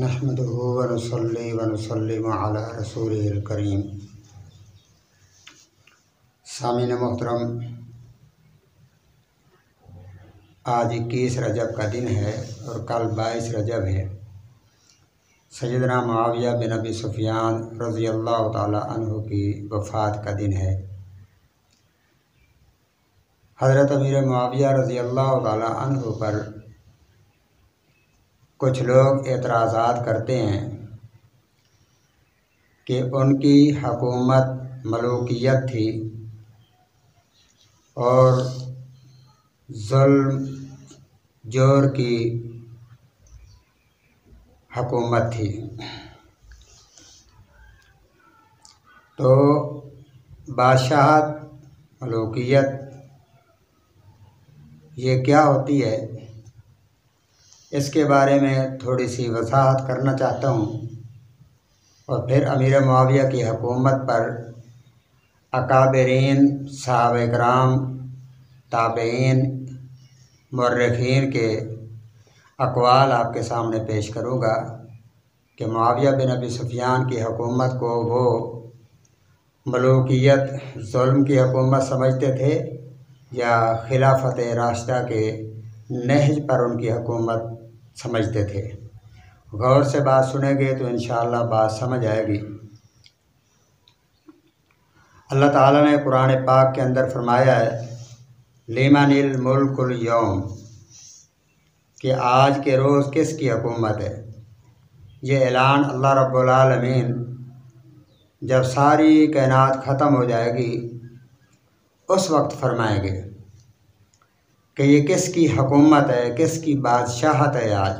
नहमदुहु व नुसल्ली व नुसल्लिमु अला रसूलिल करीम। सामीन मोहतरम, आज 21 रजब का दिन है और कल 22 रजब है। सैयदना मुआविया बिन अबी सुफियान रज़ियल्लाहु ताला अन्हु की वफ़ात का दिन है। हज़रत अमीर मुआविया रज़ियल्लाहु ताला अन्हु पर कुछ लोग एतराज़ात करते हैं कि उनकी हुकूमत मलूकियत थी और ज़ुल्म जोर की हुकूमत थी। तो बादशाहत मलूकियत ये क्या होती है, इसके बारे में थोड़ी सी वजाहत करना चाहता हूँ और फिर अमीर मुआविया की हुकूमत पर अकाबरीन सहाबा किराम ताबईन मुर्रिखीन के अक़वाल आपके सामने पेश करूँगा कि मुआविया बिन अबी सुफियान की हुकूमत को वो मलूकियत ज़ुल्म की हुकूमत समझते थे या खिलाफत राशिदा के नहज पर उनकी हुकूमत समझते थे। गौर से बात सुनेंगे तो इंशाअल्लाह बात समझ आएगी। अल्लाह ताला ने कुरान पाक के अंदर फरमाया है, लिमनिल मुल्कुल यौम, कि आज के रोज़ किसकी हुकूमत है। ये ऐलान अल्लाह रब्बुल आलमीन जब सारी कायनात ख़त्म हो जाएगी उस वक्त फरमाएंगे कि ये किसकी हुकूमत है, किसकी बादशाहत है आज।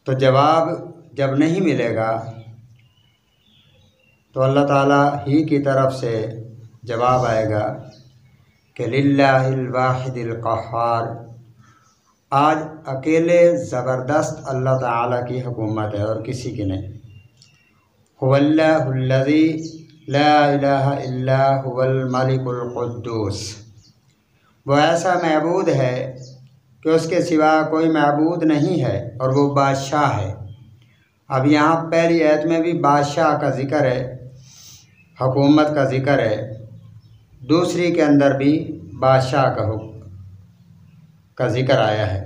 तो जवाब जब नहीं मिलेगा तो अल्लाह ताला ही की तरफ से जवाब आएगा कि लिल्लाहिल वाहिदिल क़हार, आज अकेले ज़बरदस्त अल्लाह ताला की हुकूमत है और किसी की नहीं। हुवल्लाहुल्लज़ी ला इलाहा इल्ला हुवल मलिकुल कुद्दूस, वो ऐसा महबूद है कि उसके सिवा कोई महबूद नहीं है और वो बादशाह है। अब यहाँ पहली आयत में भी बादशाह का ज़िक्र है, हुकूमत का ज़िक्र है, दूसरी के अंदर भी बादशाह का ज़िक्र आया है।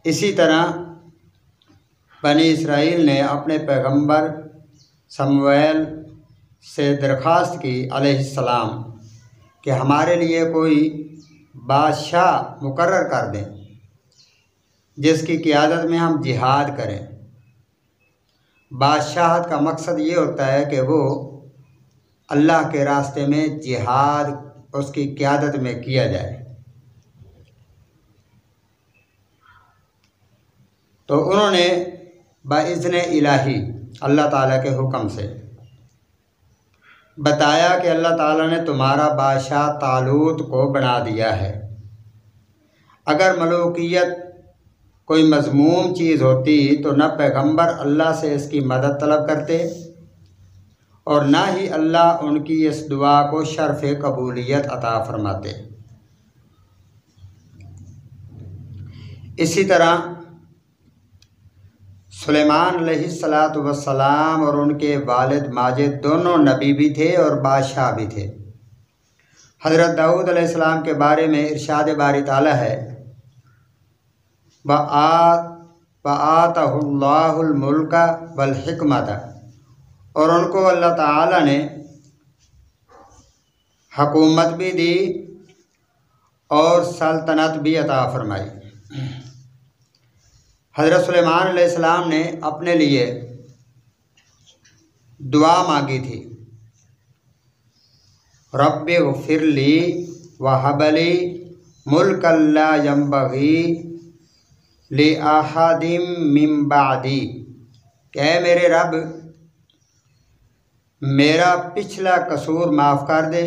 इसी तरह बनी इसराइल ने अपने पैगंबर समूएल से दरख्वास्त की अलैहिस्सलाम कि हमारे लिए कोई बादशाह मुकर्रर कर दें जिसकी क़ियादत में हम जिहाद करें। बादशाहत का मकसद ये होता है कि वो अल्लाह के रास्ते में जिहाद उसकी क़ियादत में किया जाए। तो उन्होंने बाइज़्न इलाही अल्लाह ताला के हुक्म से बताया कि अल्लाह ताला ने तुम्हारा बादशाह तालूत को बना दिया है। अगर मलूकियत कोई मज़मूम चीज़ होती तो न पैगंबर अल्लाह से इसकी मदद तलब करते और ना ही अल्लाह उनकी इस दुआ को शर्फ़ कबूलियत अता फरमाते। इसी तरह सुलेमान अलैहिस्सलातु वस्सलाम और उनके वालिद माजिद दोनों नबी भी थे और बादशाह भी थे। हज़रत दाऊद अलैहिस्सलाम के बारे में इरशाद बारी ताला है, वआतहुल्लाहुल मुल्का वल हिकमता, और उनको अल्लाह ताला ने हुकूमत भी दी और सल्तनत भी अता फरमाई। हज़रत सुलेमान अलैहिस्सलाम ने अपने लिए दुआ मांगी थी, रब्बि ग़फ़िरली वहबली मुल्कन ला यंबग़ी लि अहदिम मिन बादी, कि मेरे रब मेरा पिछला कसूर माफ़ कर दे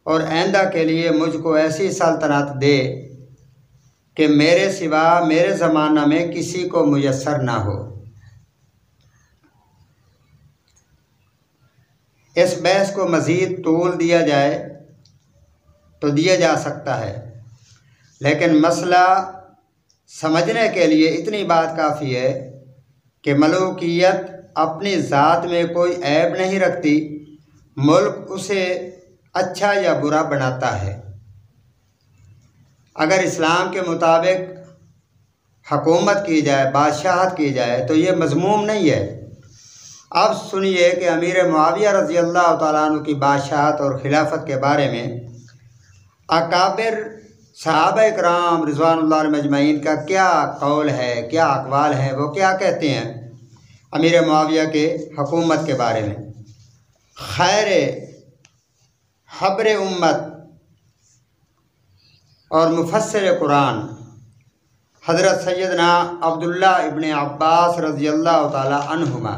और आइंदा के लिए मुझको ऐसी सल्तनत दे कि मेरे सिवा मेरे ज़माना में किसी को मुयस्सर ना हो। इस बहस को मज़ीद तूल दिया जाए तो दिया जा सकता है, लेकिन मसला समझने के लिए इतनी बात काफ़ी है कि मलूकियत अपनी ज़ात में कोई ऐब नहीं रखती, मुल्क उसे अच्छा या बुरा बनाता है। अगर इस्लाम के मुताबिक हुकूमत की जाए, बादशाहत की जाए, तो ये मज़मूम नहीं है। अब सुनिए कि अमीर मुआविया रज़ी अल्लाह तआला अन्हु की बादशाहत और खिलाफत के बारे में अकाबिर सहाबा इकराम रिज़वानुल्लाह अलैहिम अजमईन का क्या कौल है, क्या अक़वाल हैं, वो क्या कहते हैं अमीर मुआविया के हुकूमत के बारे में। खैर हब्र उम्मत और मुफस्सिर कुरान हज़रत सैयदना अब्दुल्ला इब्न अब्बास रज़ी अल्लाह तआला अन्हुमा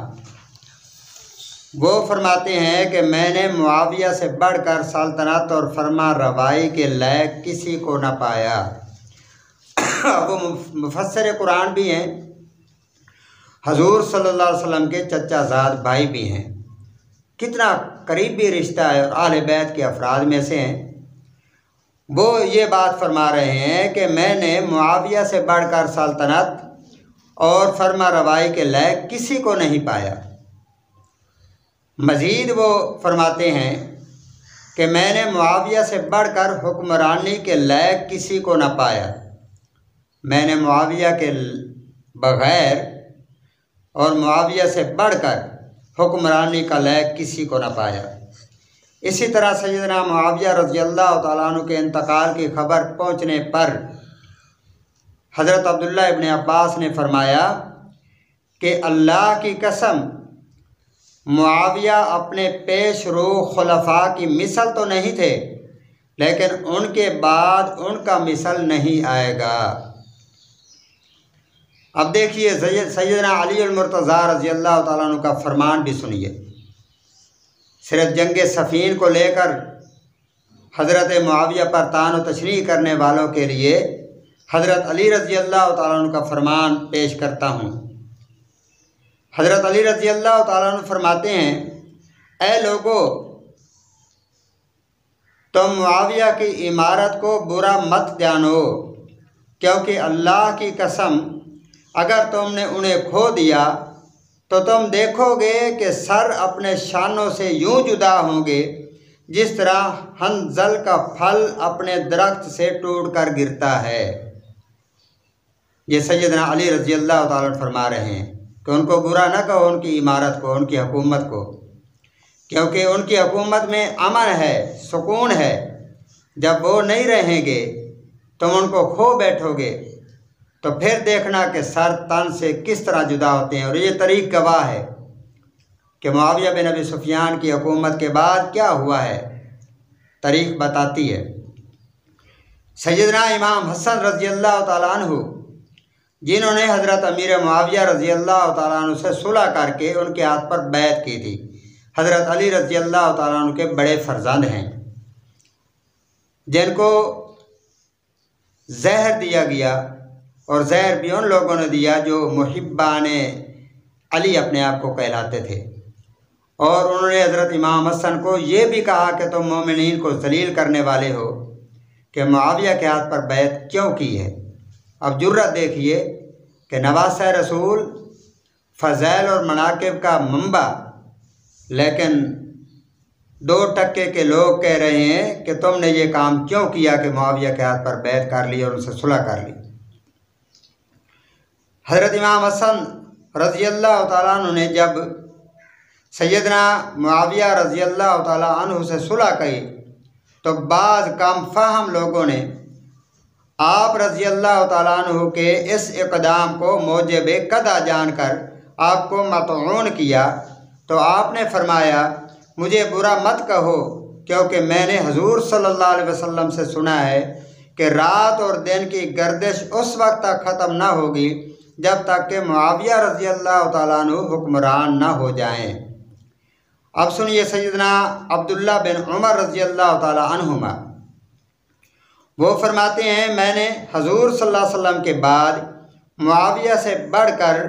वो फरमाते हैं कि मैंने मुआविया से बढ़कर सल्तनत और फरमा रवाई के लायक किसी को न पाया। वो मुफस्सिर कुरान भी हैं, हजूर सल्लल्लाहु अलैहि वसल्लम के चचाजाद भाई भी हैं, कितना करीबी रिश्ता है और आले बैत के अफराद में से हैं। वो ये बात फरमा रहे हैं कि मैंने मुआविया से बढ़कर सल्तनत और फरमा रवाई के लायक किसी को नहीं पाया। मज़ीद वो फरमाते हैं कि मैंने मुआविया से बढ़कर हुक्मरानी के लायक किसी को न पाया। मैंने मुआविया के बग़ैर और मुआविया से बढ़कर हुक्मरानी का लायक किसी को न पाया। इसी तरह सैयदना मुआविया रज़ी अल्लाह तआला अन्हु के इंतकाल की खबर पहुँचने पर हज़रत अब्दुल्ला इब्न अब्बास ने फरमाया कि अल्लाह की कसम, मुआविया अपने पेश रो खुलफा की मिसल तो नहीं थे, लेकिन उनके बाद उनका मिसल नहीं आएगा। अब देखिए सैयदना अली अल-मुर्तज़ा रज़ी अल्लाह तआला अन्हु का फरमान भी सुनिए। सिर्फ जंग सफ़ीन को लेकर हज़रत मुआविया पर तान व तशरीह करने वालों के लिए हज़रत अली रज़ी अल्लाह तआला अन्हु का फरमान पेश करता हूँ। हज़रत अली रज़ी अल्लाह तआला अन्हु फरमाते हैं, ऐ लोगो, तुम मुआविया की इमारत को बुरा मत जानो, क्योंकि अल्लाह की कसम अगर तुमने उन्हें खो दिया तो तुम देखोगे कि सर अपने शानों से यूं जुदा होंगे जिस तरह हंजल का फल अपने दरख्त से टूट कर गिरता है। ये सैयदना अली रज़ी अल्लाह तआला फरमा रहे हैं कि उनको बुरा न कहो, उनकी इमारत को, उनकी हुकूमत को, क्योंकि उनकी हुकूमत में अमन है, सुकून है। जब वो नहीं रहेंगे तुम उनको खो बैठोगे तो फिर देखना कि सर तन से किस तरह जुदा होते हैं। और ये तारीख़ गवाह है कि मुआविया बिन अबी सुफियान की हुकूमत के बाद क्या हुआ है, तारीख़ बताती है। सैयदना इमाम हसन रज़ी अल्लाह तआला अन्हु, जिन्होंने हज़रत अमीर मुआविया रज़ी अल्लाह तआला अन्हु से सुलह करके उनके हाथ पर बैत की थी, हज़रत अली रज़ी अल्लाह तआला अन्हु के बड़े फर्जंद हैं, जिनको जहर दिया गया, और जहर भी उन लोगों ने दिया जो मुहिब्बाने अली अपने आप को कहलाते थे। और उन्होंने हज़रत इमाम हसन को ये भी कहा कि तुम मोमिनीन को जलील करने वाले हो कि मुआविया के हाथ पर बैत क्यों की है। अब जुर्रत देखिए कि नवासा रसूल, फ़ज़ैल और मनाकिब का मंबा, लेकिन 2% के लोग कह रहे हैं कि तुमने ये काम क्यों किया कि मुआविया के हाथ पर बैत कर ली और उनसे सुलह कर ली। हज़रत इमाम हसन रज़ी अल्लाह तआला अन्हु ने जब सैयदना मुआविया रज़ी अल्लाह तआला अन्हु से सुलह की तो बाज़ कम फ़हम लोगों ने आप रज़ी अल्लाह तआला अन्हु के इस इक़दाम को मौजब कदा जानकर आपको मतऊन किया। तो आपने फरमाया, मुझे बुरा मत कहो, क्योंकि मैंने हुज़ूर सल्लल्लाहु अलैहि वसल्लम से सुना है कि रात और दिन की गर्दिश उस वक्त तक ख़त्म ना होगी जब तक कि मुआविया रज़ी अल्लाह तआला अन्हु हुक्मरान ना हो जाएं। अब सुनिए सैयदना अब्दुल्ला बिन उमर रज़ी अल्लाह तआला अन्हुमा, वो फरमाते हैं, मैंने हुज़ूर सल्लल्लाहु अलैहि वसल्लम के बाद मुआविया से बढ़कर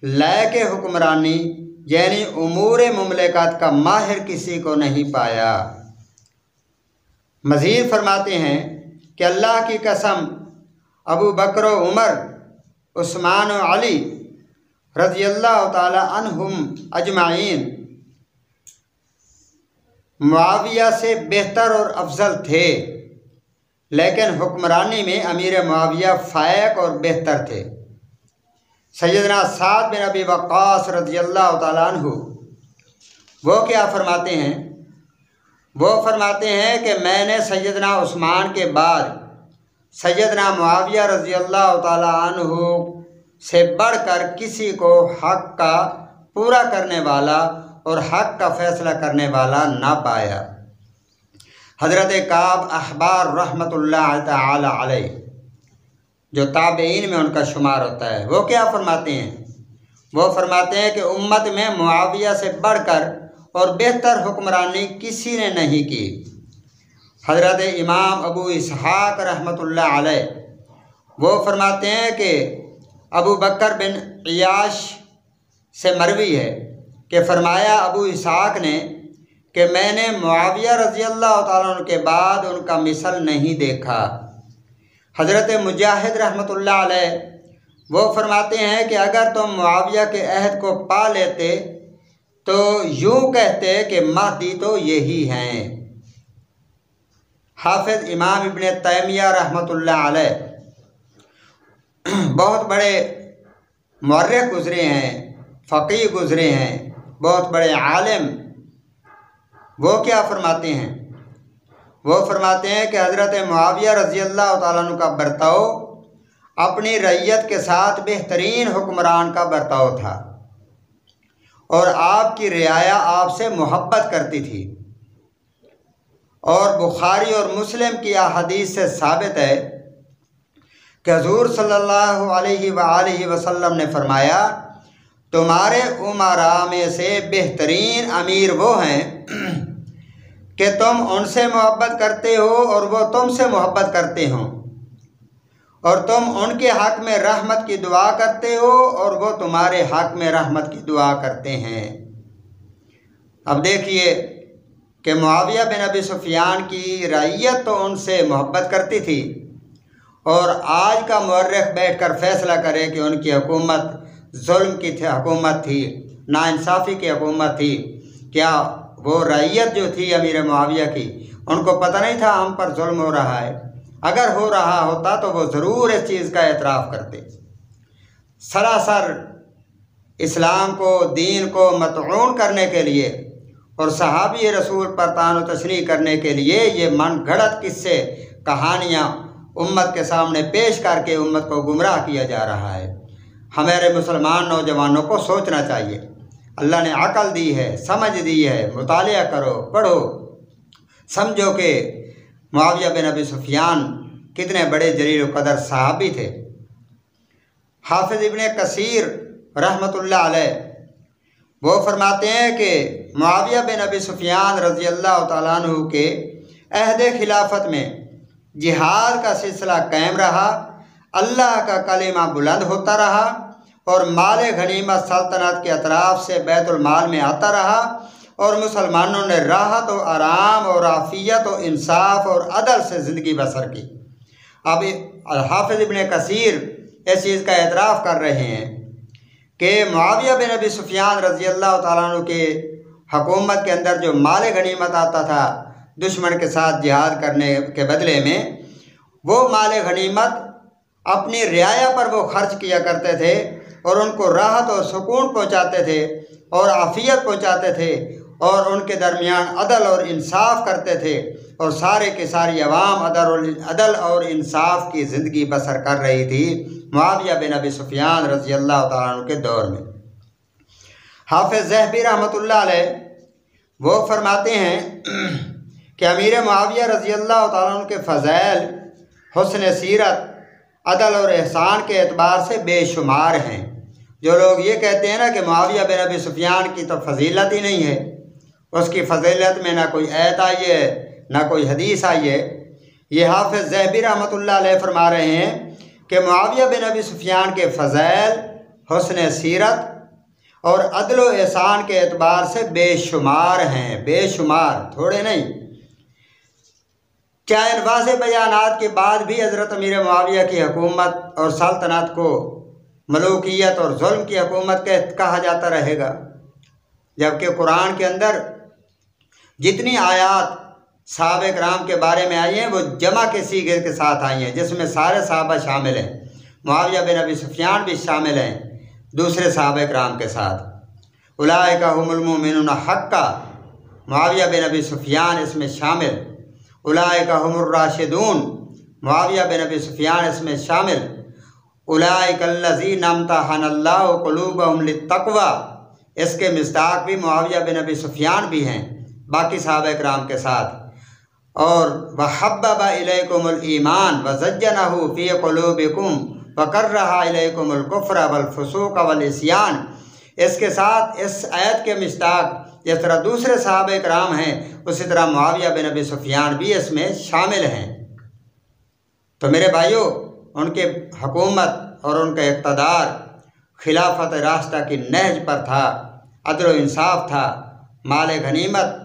लायक हुक्मरानी यानी उमूर मुमलिकत का माहिर किसी को नहीं पाया। मज़ीद फरमाते हैं कि अल्लाह की कसम अबू बकर व उमर, उस्मान व अली रज़ियल्लाहु ताला अन्हुम अजमाइन मुआविया से बेहतर और अफजल थे, लेकिन हुक्मरानी में अमीर मुआविया फायक और बेहतर थे। सैयदना साद बिन अबी वक्कास रज़ियल्लाहु ताला अन्हु वो क्या फरमाते हैं? वो फरमाते हैं कि मैंने सैयदना उस्मान के बाद सैयदना मुआविया रज़ियल्लाहु ताला अन्हु से बढ़कर किसी को हक़ का पूरा करने वाला और हक़ का फ़ैसला करने वाला ना पाया। हज़रत काब अहबार रहमतुल्लाह ताला अलैह जो ताबईन में उनका शुमार होता है, वो क्या फरमाते हैं? वो फरमाते हैं कि उम्मत में मुआविया से बढ़कर और बेहतर हुक्मरानी किसी ने नहीं की। हज़रत इमाम अबू इसहाक़ रहमतुल्लाह अलैह वो फरमाते हैं कि अबू बकर बिन इयाश से मरवी है कि फरमाया अबू इसहाक़ ने कि मैंने मुआविया रज़ियल्लाहु ताला अन्हु के बाद उनका मिसल नहीं देखा। हज़रत मुजाहिद रहमतुल्लाह अलैह वो फरमाते हैं कि अगर तुम मुआविया के अहद को पा लेते तो यूँ कहते कि महदी तो यही हैं। हाफिज़ इमाम इब्न तैमिया रहमतुल्लाह अलैह बहुत बड़े मुअर्रिख़ गुज़रे हैं, फ़क़ीह गुज़रे हैं, बहुत बड़े आलिम। वो क्या फरमाते हैं? वो फरमाते हैं कि हज़रत मुआविया रज़ियल्लाहु ताला अन्हु का बर्ताव अपनी रैयत के साथ बेहतरीन हुक्मरान का बर्ताव था और आपकी रियाया आपसे मोहब्बत करती थी। और बुखारी और मुस्लिम की अहादीस से साबित है कि हुज़ूर सल्लल्लाहु अलैहि वसल्लम ने फरमाया, तुम्हारे उमरा में से बेहतरीन अमीर वो हैं कि तुम उनसे मोहब्बत करते हो और वो तुमसे मोहब्बत करते हो, और तुम उनके हक़ में रहमत की दुआ करते हो और वो तुम्हारे हक़ में रहमत की दुआ करते हैं। अब देखिए कि मुआविया बिन अबी सुफियान की रइयत तो उनसे मोहब्बत करती थी, और आज का मुअर्रिख़ बैठकर फ़ैसला करे कि उनकी हुकूमत जुल्म की हुकूमत थी, नाइंसाफ़ी की हुकूमत थी। क्या वो रइयत जो थी अमीर मुआविया की, उनको पता नहीं था हम पर जुल्म हो रहा है? अगर हो रहा होता तो वो ज़रूर इस चीज़ का एतराफ़ करते। सरासर इस्लाम को, दीन को मतऊन करने के लिए और सहाबी रसूल पर तान तशरीह करने के लिए ये मन घड़त किस्से कहानियाँ उम्मत के सामने पेश करके उम्मत को गुमराह किया जा रहा है। हमारे मुसलमान नौजवानों को सोचना चाहिए। अल्लाह ने अक़ल दी है, समझ दी है, मुतालिया करो, पढ़ो, समझो कि मुआविया बिन अबी सुफियान कितने बड़े जलील क़दर सहाबी थे। हाफिज़ इब्न कसीर रहमतुल्लाह अलैह वो फरमाते हैं कि मुआविया बिन अबी सुफियान रज़ियल्लाहु ताला अन्हु के अहद खिलाफत में जिहाद का सिलसिला कायम रहा, अल्लाह का कलीमा बुलंद होता रहा और माल गनीमत सल्तनत के अतराफ़ से बैतुल माल में आता रहा, और मुसलमानों ने राहत और आराम और आफ़ियत और इंसाफ और अदल से ज़िंदगी बसर की। अब हाफिज़ इब्न कसीर इस चीज़ का एतराफ़ कर रहे हैं कि मुआविया बिन अबी सुफियान रज़ियल्लाहु ताला अन्हु के हुकूमत के अंदर जो माल गनीमत आता था दुश्मन के साथ जिहाद करने के बदले में, वो माल गनीमत अपनी रियाया पर वो खर्च किया करते थे और उनको राहत और सुकून पहुँचाते थे और आफ़ियत पहुँचाते थे और उनके दरमियान अदल और इंसाफ करते थे, और सारे के सारी अवाम अदल और इंसाफ की ज़िंदगी बसर कर रही थी मुआविया बिन अबी सुफियान रज़ियल्लाहु ताला अन्हु के दौर में। हाफिज़ ज़हबी रहमतुल्लाह अलैह वो फरमाते हैं कि अमीर मुआविया रज़ियल्लाहु ताला अन्हु के फ़ज़ैल हुस्न सीरत, अदल और एहसान के एतबार से बेशुमार हैं। जो लोग ये कहते हैं ना कि मुआविया बिन अबी सुफियान की तो फजीलत ही नहीं है, उसकी फजीलत में ना कोई आयत आई है ना कोई हदीस आई है, ये हाफिज़ ज़हबी रहमतुल्लाह अलैह फरमा रहे हैं कि मुआविया बिन अबी सुफियान के फ़ज़ैल हुस्न सीरत और अदल व एहसान के एतबार से बेशुमार हैं, बेशुमार, थोड़े नहीं। क्या इन वाज़ेह बयानात के बाद भी हज़रत अमीर मुआविया की हुकूमत और सल्तनत को मलूकियत और जुल्म की हुकूमत कहा जाता रहेगा? जबकि कुरान के अंदर जितनी आयात सहाबा किराम के बारे में आई हैं वो जमा के सीगे के साथ आई हैं, जिसमें सारे सहाबा शामिल हैं, मुआविया बिन अबी सुफियान भी शामिल हैं दूसरे सहाबा किराम के साथ। उलाइका हुमुल मुमिनून हक्का, मुआविया बिन अबी सुफियान इसमें शामिल। उलाइका हुमुर राशिदून, मुआविया बिन अबी सुफियान इसमें शामिल। उलाइका अल्लज़ीना अम्तहनल्लाहु क़ुलूबहुम लित्तक़वा, इसके मिस्दाक़ भी मुआविया बिन अबी सुफियान भी हैं बाकी सहाबा किराम के साथ। और वहब्बबा इलैकुमुल ईमान वज़य्यनहु फ़ी क़ुलूबिकुम वकर्रहा इलैकुमुल कुफ़्र वल फ़ुसूक़ वल इस्यान, इसके साथ इस आयत के मिस्दाक़ जिस तरह दूसरे सहाबा किराम हैं उसी तरह मुआविया बिन अबी सुफियान भी इसमें शामिल हैं। तो मेरे भाइयों, उनके हुकूमत और उनका इक़्तिदार खिलाफत रास्ता की नहज पर था, अदल व इंसाफ था, माल गनीमत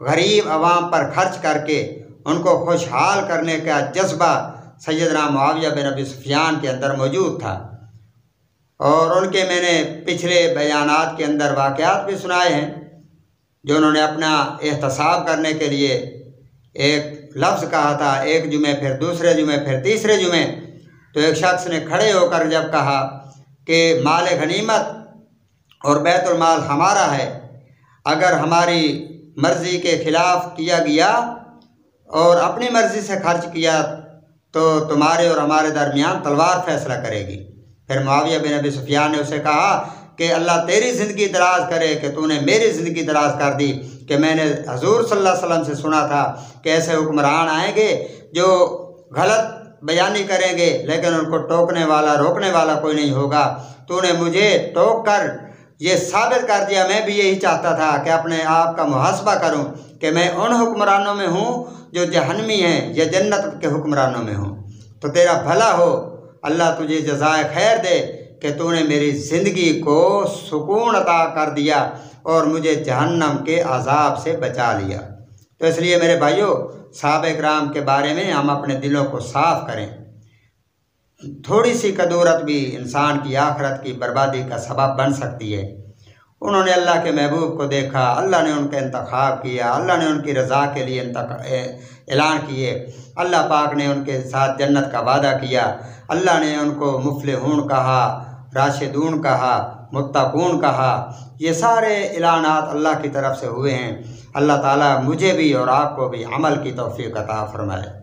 गरीब अवाम पर खर्च करके उनको खुशहाल करने का जज्बा सैयदना मुआविया बिन अबी सुफियान के अंदर मौजूद था। और उनके मैंने पिछले बयानात के अंदर वाक़यात भी सुनाए हैं जो उन्होंने अपना एहतसाब करने के लिए एक लफ्ज़ कहा था, एक जुमे फिर दूसरे जुमे फिर तीसरे जुमे। तो एक शख्स ने खड़े होकर जब कहा कि माल गनीमत और बैतुल माल हमारा है, अगर हमारी मर्ज़ी के ख़िलाफ़ किया गया और अपनी मर्ज़ी से खर्च किया तो तुम्हारे और हमारे दरमियान तलवार फैसला करेगी। फिर मुआविया बिन अबी सुफियान ने उसे कहा कि अल्लाह तेरी ज़िंदगी दराज करे कि तूने मेरी ज़िंदगी दराज कर दी, कि मैंने हजूर सल्लल्लाहु अलैहि वसल्लम से सुना था कि ऐसे हुक्मरान आएंगे जो गलत बयानी करेंगे लेकिन उनको टोकने वाला रोकने वाला कोई नहीं होगा। तूने मुझे टोक कर ये साबित कर दिया। मैं भी यही चाहता था कि अपने आप का मुहासबा करूं कि मैं उन हुक्मरानों में हूं जो जहन्नमी हैं या जन्नत के हुक्मरानों में हूं। तो तेरा भला हो, अल्लाह तुझे जज़ाए खैर दे कि तूने मेरी ज़िंदगी को सुकून अता कर दिया और मुझे जहन्नम के अज़ाब से बचा लिया। तो इसलिए मेरे भाइयों, सहाबा किराम के बारे में हम अपने दिलों को साफ़ करें। थोड़ी सी कदूरत भी इंसान की आखिरत की बर्बादी का सबब बन सकती है। उन्होंने अल्लाह के महबूब को देखा, अल्लाह ने उनका इंतखाब किया, अल्लाह ने उनकी रज़ा के लिए ऐलान किए, अल्लाह पाक ने उनके साथ जन्नत का वादा किया, अल्लाह ने उनको मुफ़्लिहून कहा, राशिदून कहा, मुत्तकून कहा। ये सारे ऐलानात अल्लाह की तरफ से हुए हैं। अल्लाह ताला मुझे भी और आपको भी अमल की तौफीक अता फरमाए।